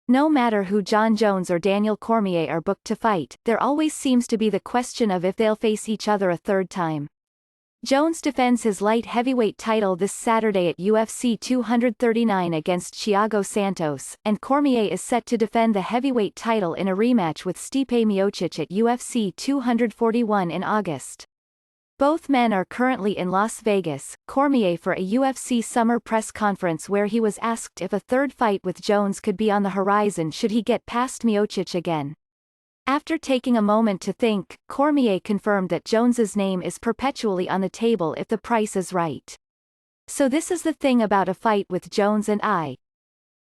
No matter who Jon Jones or Daniel Cormier are booked to fight, there always seems to be the question of if they'll face each other a third time. Jones defends his light heavyweight title this Saturday at UFC 239 against Thiago Santos, and Cormier is set to defend the heavyweight title in a rematch with Stipe Miocic at UFC 241 in August. Both men are currently in Las Vegas, Cormier for a UFC summer press conference where he was asked if a third fight with Jones could be on the horizon should he get past Miocic again. After taking a moment to think, Cormier confirmed that Jones's name is perpetually on the table if the price is right. So this is the thing about a fight with Jones and I.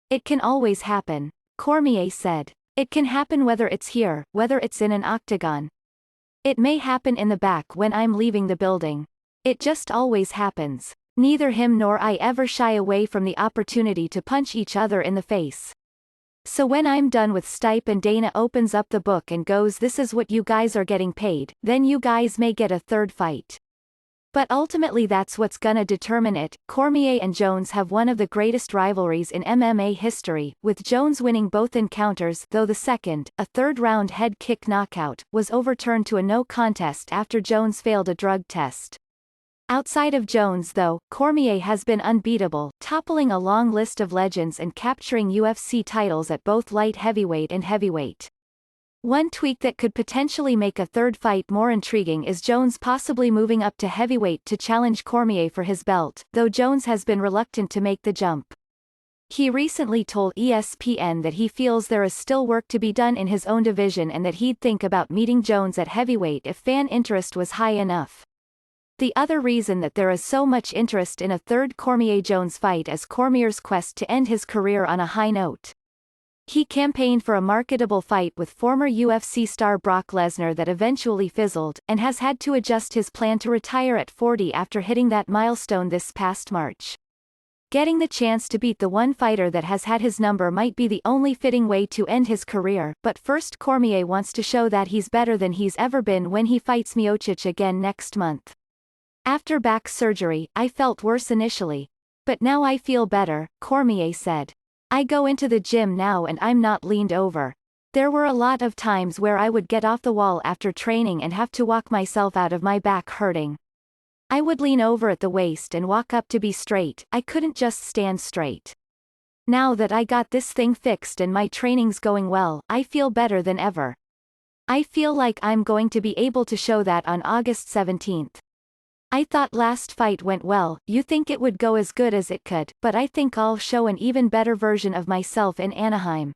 It can always happen, Cormier said. It can happen whether it's here, whether it's in an octagon. It may happen in the back when I'm leaving the building. It just always happens. Neither him nor I ever shy away from the opportunity to punch each other in the face. So when I'm done with Stipe and Dana opens up the book and goes, "This is what you guys are getting paid," then you guys may get a third fight. But ultimately that's what's gonna determine it. Cormier and Jones have one of the greatest rivalries in MMA history, with Jones winning both encounters, though the second, a third-round head kick knockout, was overturned to a no contest after Jones failed a drug test. Outside of Jones though, Cormier has been unbeatable, toppling a long list of legends and capturing UFC titles at both light heavyweight and heavyweight. One tweak that could potentially make a third fight more intriguing is Jones possibly moving up to heavyweight to challenge Cormier for his belt, though Jones has been reluctant to make the jump. He recently told ESPN that he feels there is still work to be done in his own division and that he'd think about meeting Jones at heavyweight if fan interest was high enough. The other reason that there is so much interest in a third Cormier-Jones fight is Cormier's quest to end his career on a high note. He campaigned for a marketable fight with former UFC star Brock Lesnar that eventually fizzled, and has had to adjust his plan to retire at 40 after hitting that milestone this past March. Getting the chance to beat the one fighter that has had his number might be the only fitting way to end his career, but first Cormier wants to show that he's better than he's ever been when he fights Miocic again next month. "After back surgery, I felt worse initially. But now I feel better," Cormier said. "I go into the gym now and I'm not leaned over. There were a lot of times where I would get off the wall after training and have to walk myself out of my back hurting. I would lean over at the waist and walk up to be straight, I couldn't just stand straight. Now that I got this thing fixed and my training's going well, I feel better than ever. I feel like I'm going to be able to show that on August 17th. I thought last fight went well, you think it would go as good as it could, but I think I'll show an even better version of myself in Anaheim."